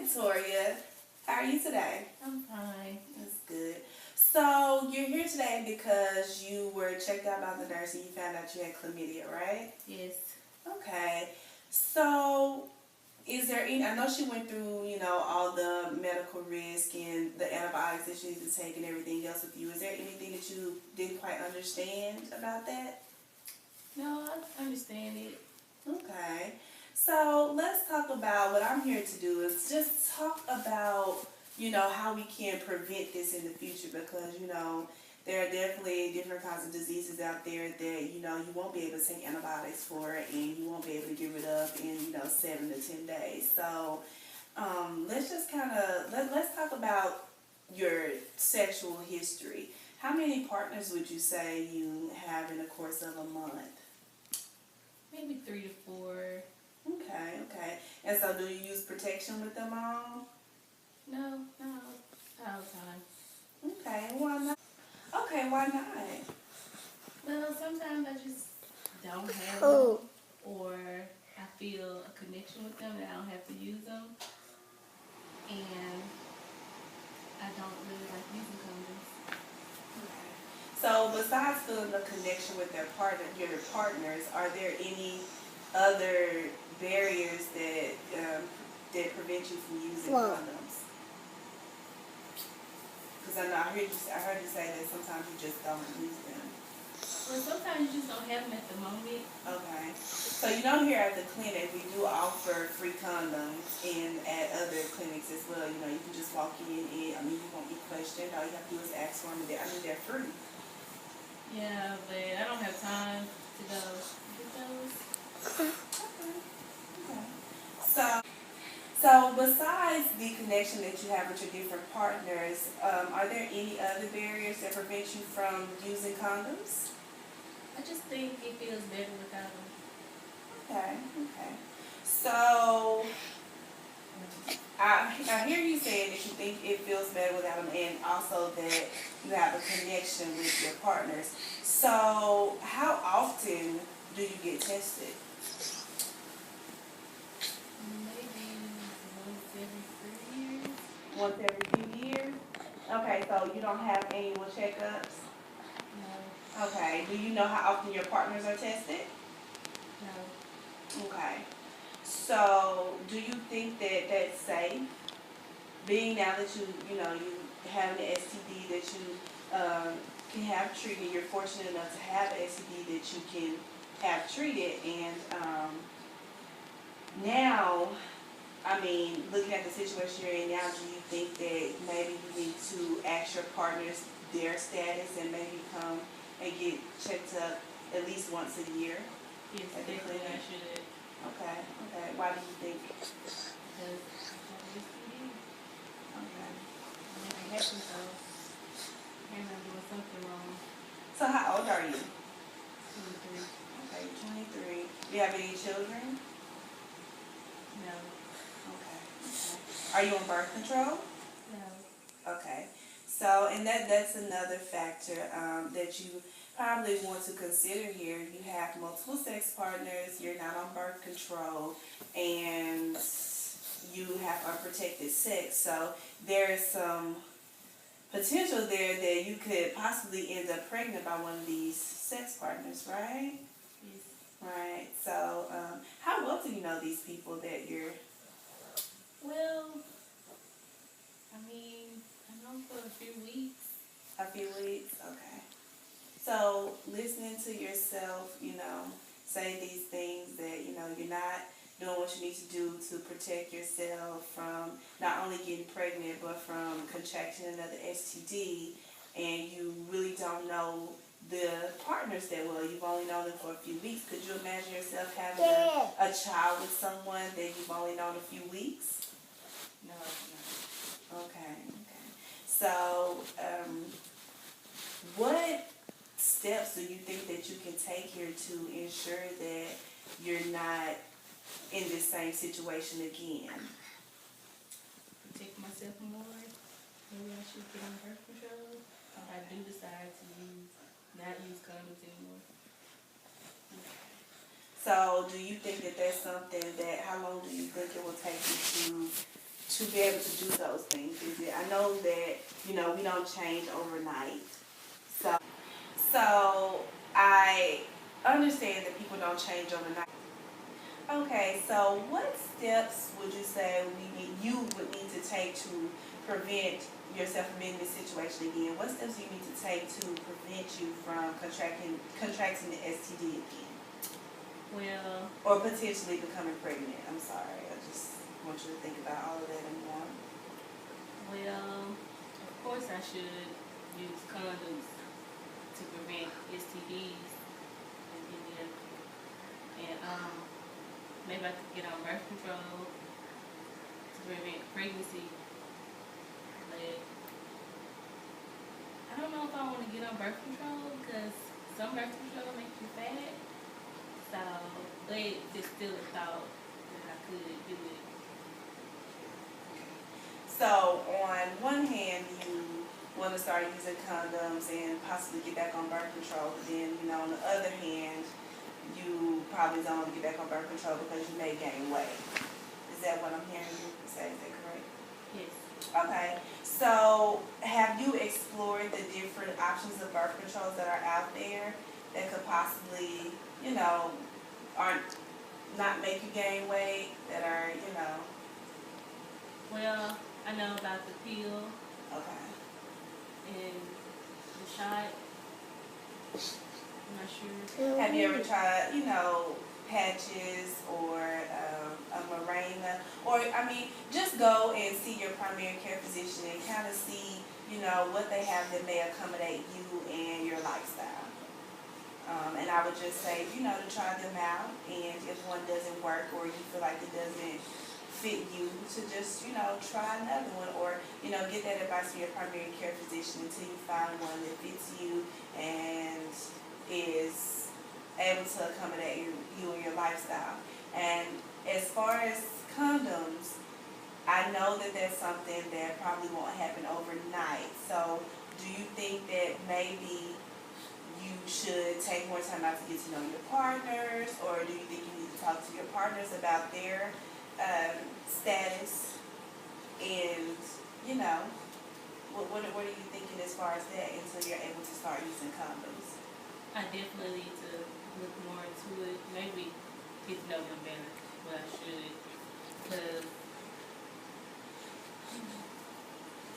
Victoria. How are you today? I'm fine. That's good. So you're here today because you were checked out by the nurse and you found out you had chlamydia, right? Yes. Okay. So is there any? I know she went through, all the medical risk and the antibiotics that she needs to take and everything else with you. Is there anything that you didn't quite understand about that? No, I understand it. Okay. So let's talk about what I'm here to do is just talk about, how we can prevent this in the future because, there are definitely different kinds of diseases out there that, you won't be able to take antibiotics for and you won't be able to get rid of in, 7 to 10 days. So let's just let's talk about your sexual history. How many partners would you say you have in the course of a month? Maybe 3 to 4. Okay. And so do you use protection with them all? No, not all the time. Okay, why not? Okay, why not? Well, sometimes I just don't have them, or I feel a connection with them that I don't have to use them, and I don't really like using condoms. Okay. So besides feeling the connection with your partners, are there any other barriers that prevent you from using condoms? Because I heard you say that sometimes you just don't use them. Well, sometimes you just don't have them at the moment. Okay. So here at the clinic we do offer free condoms and at other clinics as well. You can just walk in and you won't be questioned. All you have to do is ask for them. They're free. Yeah, but I don't have time to go get those. Okay. So besides the connection that you have with your different partners, are there any other barriers that prevent you from using condoms? I just think it feels better without them. Okay. So I hear you saying that you think it feels better without them and also that you have a connection with your partners. So how often do you get tested? Maybe once every 3 years. Once every few years? Okay, so you don't have annual checkups? No. Okay. Do you know how often your partners are tested? No. Okay. So do you think that that's safe? Being now that you have an STD that you can have treated, you're fortunate enough to have an STD that you can have treated, and now, looking at the situation you're in now, do you think that maybe you need to ask your partners their status and maybe come and get checked up at least once a year? Yes, definitely I should. Okay. Why do you think? Because I have STD. Okay. And if it happens, so maybe I'm doing something wrong. So how old are you? 23. Okay, 23. Do you have any children? No. Okay. Are you on birth control? No. Okay. So, and that's another factor that you probably want to consider here. You have multiple sex partners, you're not on birth control, and you have unprotected sex. So there's some potential there that you could possibly end up pregnant by one of these sex partners, right? Yes. Right. So how well do you know these people that you're... Well, I know for a few weeks. A few weeks? Okay. So listening to yourself, say these things that, you're not doing what you need to do to protect yourself from not only getting pregnant, but from contracting another STD, and you really don't know the partners that well. You've only known them for a few weeks. Could you imagine yourself having a child with someone that you've only known a few weeks? No. Okay. So, what steps do you think that you can take here to ensure that you're not in this same situation again? Protect myself more. Maybe I should get on birth control. If I do decide to not use condoms anymore. So, do you think that that's something that, how long do you think it will take you to be able to do those things? Is it? I know that we don't change overnight, so I understand that people don't change overnight. Okay, so what steps would you say you would need to take to prevent yourself from being in this situation again? What steps do you need to take to prevent you from contracting the STD again? Well, Or potentially becoming pregnant. I'm sorry. I just want you to think about all of that and more. of course I should use condoms to prevent STDs and then maybe I could get on birth control to prevent pregnancy. But I don't know if I want to get on birth control because some birth control makes you fat. So, but it's still a thought that I could do it. So on one hand, you want to start using condoms and possibly get back on birth control, but then on the other hand, you probably don't want to get back on birth control because you may gain weight. Is that what I'm hearing you say? Is that correct? Yes. Okay. So have you explored the different options of birth controls that are out there that could possibly, aren't not make you gain weight, that are, Well, I know about the pill okay. and the shot. I'm not sure. Have you ever tried, patches or a Mirena? Or, just go and see your primary care physician and kind of see, what they have that may accommodate you and your lifestyle. And I would just say, to try them out. And if one doesn't work or you feel like it doesn't fit you, to just, try another one. Or, get that advice from your primary care physician until you find one that fits you and is able to accommodate you and your lifestyle. And as far as condoms, I know that that's something that probably won't happen overnight. So do you think that maybe you should take more time out to get to know your partners, or do you think you need to talk to your partners about their status? And, what are you thinking as far as that until you're able to start using condoms? I definitely need to look more into it. Maybe get to know them better. But I should. Because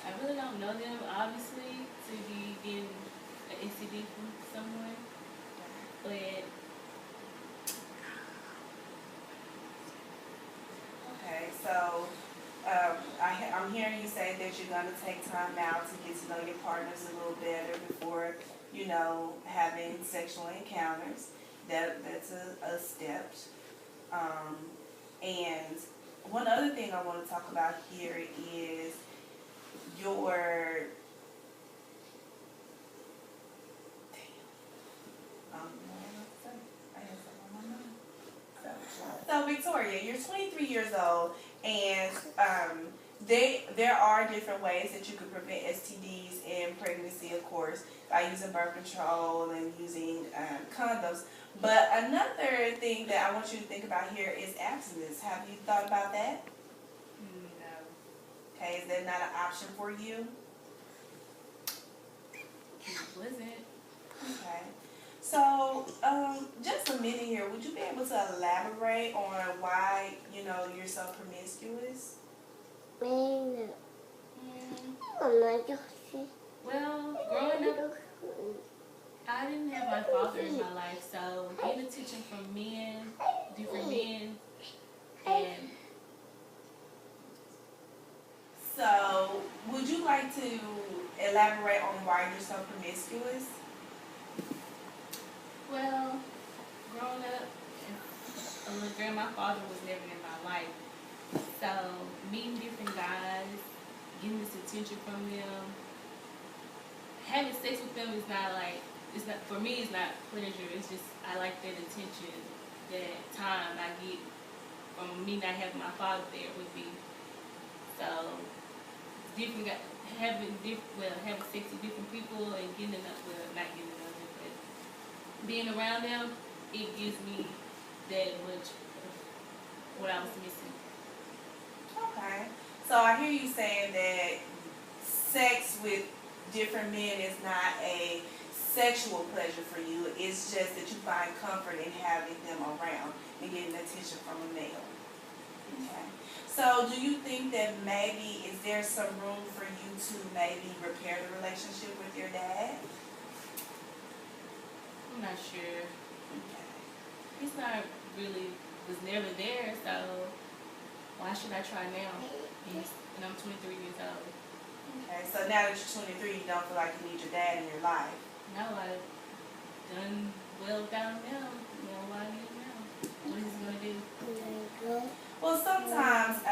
I really don't know them, obviously, to be getting an STD from someone. But Okay, so I'm hearing you say that you're going to take time out to get to know your partners a little better before, having sexual encounters. That's a step. And one other thing I want to talk about here is your I had something on my mind. So Victoria, you're 23 years old, and there are different ways that you can prevent STDs and pregnancy, of course, by using birth control and using condoms. But another thing that I want you to think about here is abstinence. Have you thought about that? no. Okay, is that not an option for you? It wasn't. Okay. So, just a minute here. Would you be able to elaborate on why, you're so promiscuous? Well, growing up, I didn't have my father in my life, so getting attention from men, different men, and So, would you like to elaborate on why you're so promiscuous? well, growing up, a little girl, my father was never in my life. So meeting different guys, getting this attention from them, having sex with them is not like, it's not, for me it's not pleasure, it's just I like that attention, that time I get from me not having my father there with me. So different having sex with different people and getting enough, well, not getting enough, but being around them, it gives me that much of what I was missing. Okay. So I hear you saying that sex with different men is not a sexual pleasure for you. It's just that you find comfort in having them around and getting attention from a male. Okay. So do you think that maybe is there some room for you to maybe repair the relationship with your dad? I'm not sure. Okay. He's not really, was never there, so why should I try now? And I'm 23 years old. Okay. So now that you're 23, you don't feel like you need your dad in your life. Now I've done well without him. You know, why I need him now? What is he going to do? Well, sometimes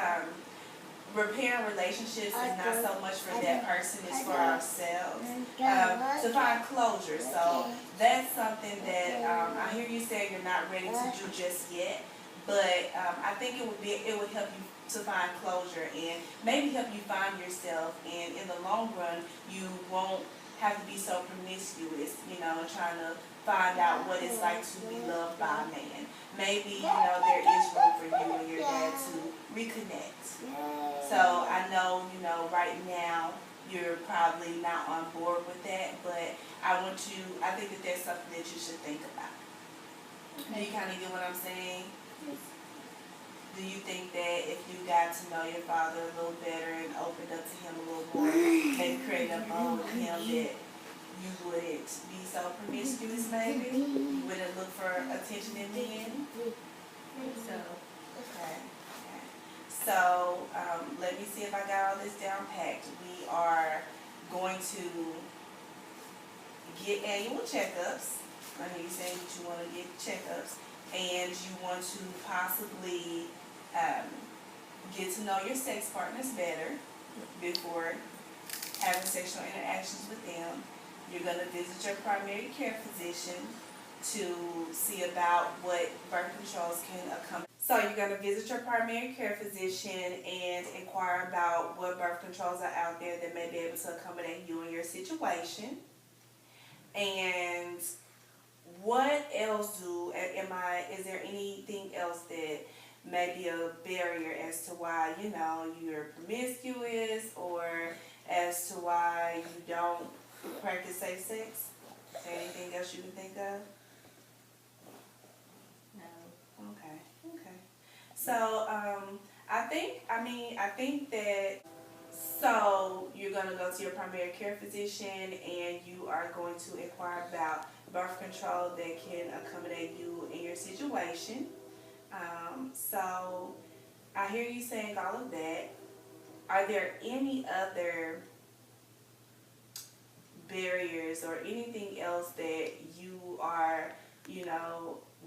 repairing relationships is not so much for that person, it's for ourselves to find closure. So that's something that I hear you say you're not ready to do just yet, but I think it would help you to find closure and maybe help you find yourself. And in the long run, you won't have to be so promiscuous, trying to find out what it's like to be loved by a man. Maybe, there is room for you and your dad to reconnect. So I know, right now you're probably not on board with that, but I think that that's something that you should think about. Okay. Do you kind of get what I'm saying? Yes. Do you think that if you got to know your father a little better and opened up to him a little more, maybe create a bond with him, that you wouldn't be so promiscuous maybe? You wouldn't look for attention in men? So, okay. So, let me see if I got all this down packed. We are going to get annual checkups. I know you saying that you want to get checkups, and you want to possibly get to know your sex partners better before having sexual interactions with them. You're going to visit your primary care physician to see about what birth controls can accompany. So you're going to visit your primary care physician and inquire about what birth controls are out there that may be able to accommodate you in your situation. And what else is there anything else that may be a barrier as to why, you're promiscuous, or as to why you don't practice safe sex? Is there anything else you can think of? No. Okay. So, I think that, so you're going to go to your primary care physician and you are going to inquire about birth control that can accommodate you in your situation. So I hear you saying all of that. Are there any other barriers or anything else that you are,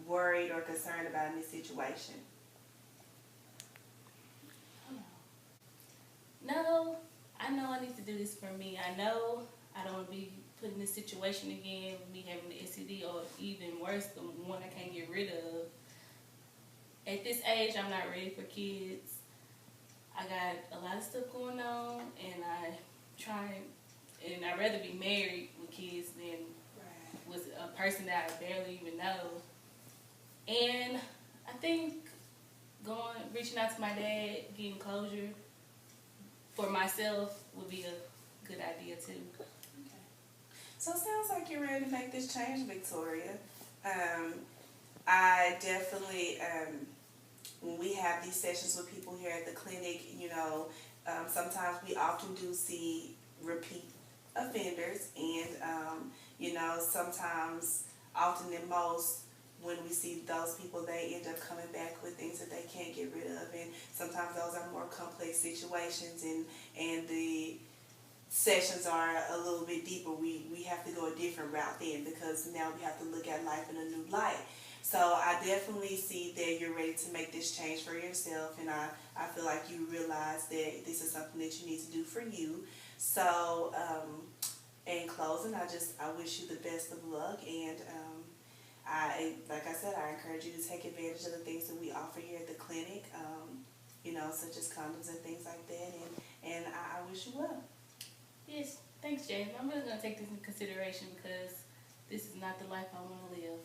worried or concerned about in this situation? No, I know I need to do this for me. I know I don't want to be put in this situation again with me having the STD, or even worse, the one I can't get rid of. At this age, I'm not ready for kids. I got a lot of stuff going on, and I'd rather be married with kids than with a person that I barely even know. And I think reaching out to my dad, getting closure for myself would be a good idea too. Okay. So it sounds like you're ready to make this change, Victoria. I definitely, when we have these sessions with people here at the clinic, sometimes we often do see repeat offenders, and sometimes, often than most, when we see those people, they end up coming back with things that they can't get rid of, and sometimes those are more complex situations, and the sessions are a little bit deeper. We have to go a different route then, because now we have to look at life in a new light. So I definitely see that you're ready to make this change for yourself, and I feel like you realize that this is something that you need to do for you. So in closing, I wish you the best of luck, and like I said, I encourage you to take advantage of the things that we offer here at the clinic, such as condoms and things like that, and I wish you well. Yes, thanks, Jay. I'm really going to take this into consideration, because this is not the life I want to live.